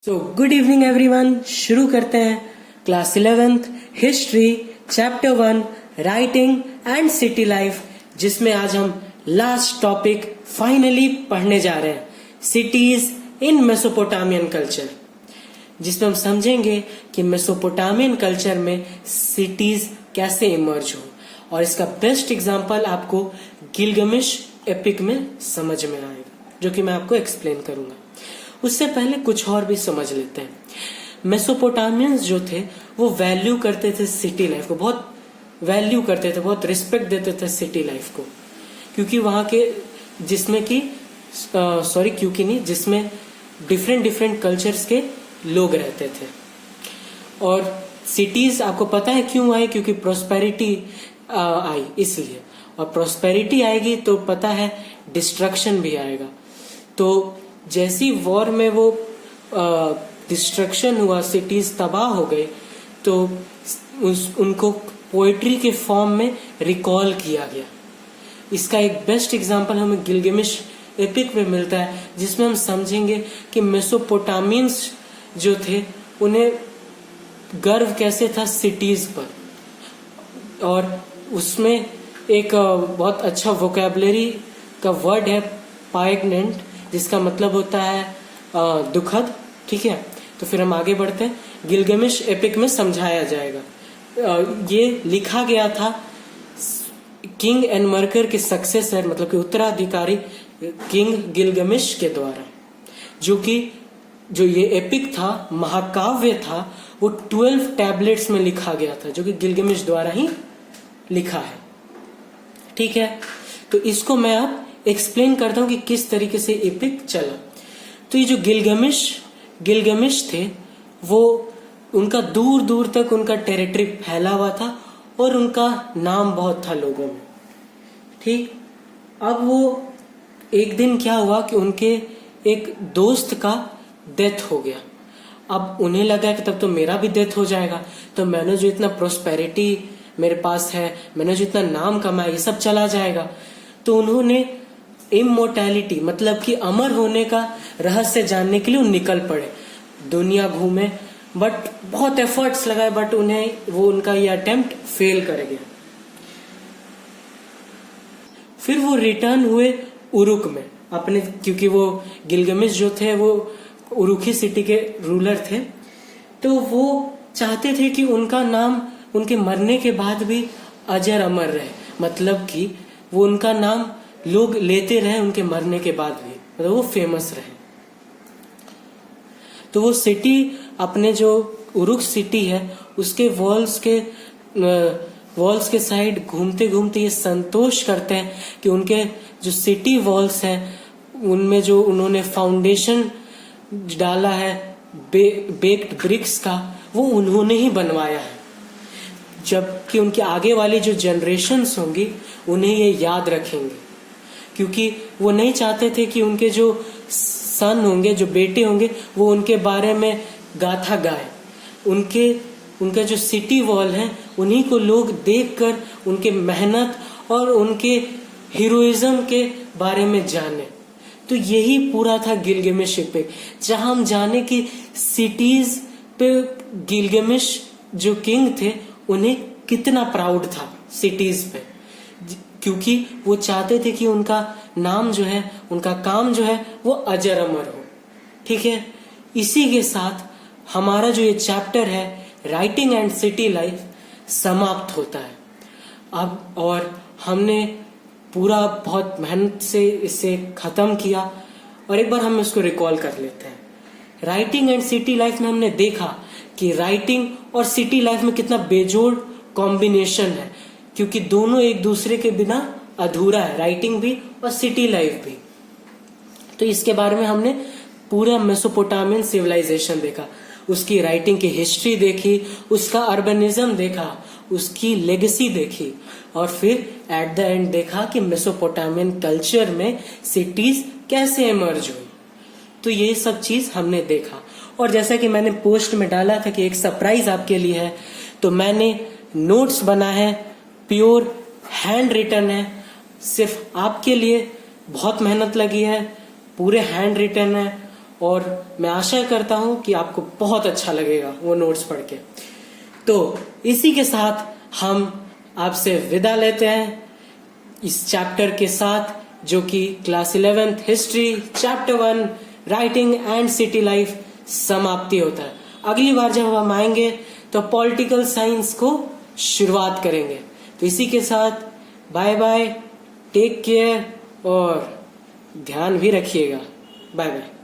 तो good evening everyone. शुरू करते हैं class 11th history chapter 1 writing and city life, जिसमें आज हम लास्ट टॉपिक फाइनली पढ़ने जा रहे हैं, सिटीज इन मेसोपोटामियन कल्चर, जिसमें हम समझेंगे कि मेसोपोटामियन कल्चर में सिटीज कैसे इमर्ज हो, और इसका बेस्ट एग्जांपल आपको गिलगमेश एपिक में समझ में आएगा, जो कि मैं आपको एक्सप्लेन करूंगा। उससे पहले कुछ और भी समझ लेते हैं। मेसोपोटामियंस जो थे वो वैल्यू करते थे सिटी लाइफ को, बहुत वैल्यू करते थे, बहुत रिस्पेक्ट देते थे सिटी लाइफ को, क्योंकि वहां के जिसमें कि क्योंकि नहीं, जिसमें डिफरेंट कल्चर्स के लोग रहते थे। और सिटीज आपको पता है क्यों आई, क्योंकि प्रोस्पेरिटी आई इसलिए, और प्रोस्पेरिटी आएगी तो पता है डिस्ट्रक्शन भी आएगा। तो जैसी वॉर में वो डिस्ट्रक्शन हुआ, सिटीज तबाह हो गए, तो उनको पोएट्री के फॉर्म में रिकॉल किया गया। इसका एक बेस्ट एग्जांपल हमें गिलगमेश एपिक में मिलता है, जिसमें हम समझेंगे कि मेसोपोटामियंस जो थे उन्हें गर्व कैसे था सिटीज पर, और उसमें एक बहुत अच्छा वोकैबुलरी का वर्ड है पाइग्नेंट, जिसका मतलब होता है दुखद। ठीक है, तो फिर हम आगे बढ़ते हैं। गिलगमेश एपिक में समझाया जाएगा। ये लिखा गया था किंग एनमर्कर के सक्सेसर, मतलब कि उत्तराधिकारी किंग गिलगमेश के द्वारा, जो ये एपिक था, महाकाव्य था, वो 12 टैबलेट्स में लिखा गया था, जो कि गिलगमेश द्वारा ही लिखा है। ठीक है, तो इसको मैं अब एक्सप्लेन करता हूं कि किस तरीके से एपिक चला। तो ये जो गिलगमेश थे, वो उनका दूर दूर तक उनका टेरिटरी फैला हुआ था, और उनका नाम बहुत था लोगों में। ठीक, अब वो एक दिन क्या हुआ कि उनके एक दोस्त का डेथ हो गया। अब उन्हें लगा कि तब तो मेरा भी डेथ हो जाएगा, तो मैंने जो इतना प्रोस्पेरिटी मेरे पास है, मैंने जो इतना नाम कमाया, ये सब चला जाएगा। तो उन्होंने इमोर्टैलिटी, मतलब कि अमर होने का रहस्य जानने के लिए निकल पड़े, दुनिया घूमे, बट बहुत एफर्ट्स लगाए, बट उनका ये अटेम्प्ट फेल कर गया। फिर वो रिटर्न हुए उरुक में अपने, क्योंकि वो गिलगमेश जो थे वो उरुखी सिटी के रूलर थे, तो वो चाहते थे कि उनका नाम उनके मरने के बाद भी अजर अमर रहे, मतलब कि वो उनका नाम लोग लेते रहे उनके मरने के बाद भी, मतलब वो फेमस रहे। तो वो सिटी, अपने जो उरुक सिटी है, उसके वॉल्स के साइड घूमते घूमते ये संतोष करते हैं कि उनके जो सिटी वॉल्स हैं, उनमें जो उन्होंने फाउंडेशन डाला है बेक्ड ब्रिक्स का, वो उन्होंने ही बनवाया है। जबकि उनके आगे वाली जो जनरेशन्स होंगी उन्हें ये याद रखेंगे, क्योंकि वो नहीं चाहते थे कि उनके जो सन होंगे, जो बेटे होंगे, वो उनके बारे में गाथा गाए। उनका जो सिटी वॉल है, उन्हीं को लोग देखकर उनके मेहनत और उनके हीरोइज्म के बारे में जाने। तो यही पूरा था गिलगमेश एपिक, जहां हम जाने कि सिटीज पे गिलगमेश जो किंग थे उन्हें कितना प्राउड था सिटीज पे, क्योंकि वो चाहते थे कि उनका नाम जो है, उनका काम जो है, वो अजर अमर हो। ठीक है, इसी के साथ हमारा जो ये चैप्टर है राइटिंग एंड सिटी लाइफ समाप्त होता है अब, और हमने पूरा बहुत मेहनत से इसे खत्म किया, और एक बार हम इसको रिकॉल कर लेते हैं। राइटिंग एंड सिटी लाइफ में हमने देखा कि राइटिंग और सिटी लाइफ में कितना बेजोड़ कॉम्बिनेशन है, क्योंकि दोनों एक दूसरे के बिना अधूरा है, राइटिंग भी और सिटी लाइफ भी। तो इसके बारे में हमने पूरा मेसोपोटामियन सिविलाइजेशन देखा, उसकी राइटिंग की हिस्ट्री देखी, उसका अर्बनिज्म देखा, उसकी लेगेसी देखी, और फिर एट द एंड देखा कि मेसोपोटामियन कल्चर में सिटीज कैसे इमर्ज हुई। तो ये सब चीज हमने देखा, और जैसा कि मैंने पोस्ट में डाला था कि एक सरप्राइज आपके लिए है, तो मैंने नोट्स बना है, प्योर हैंड रिटन है, सिर्फ आपके लिए, बहुत मेहनत लगी है, पूरे हैंड रिटन है, और मैं आशा करता हूं कि आपको बहुत अच्छा लगेगा वो नोट्स पढ़ के। तो इसी के साथ हम आपसे विदा लेते हैं इस चैप्टर के साथ, जो कि class 11th history chapter 1 writing and city life समाप्ति होता है। अगली बार जब हम आएंगे तो पॉलिटिकल साइंस को शुरुआत करेंगे। तो इसी के साथ बाय बाय, टेक केयर और ध्यान भी रखिएगा। Bye bye.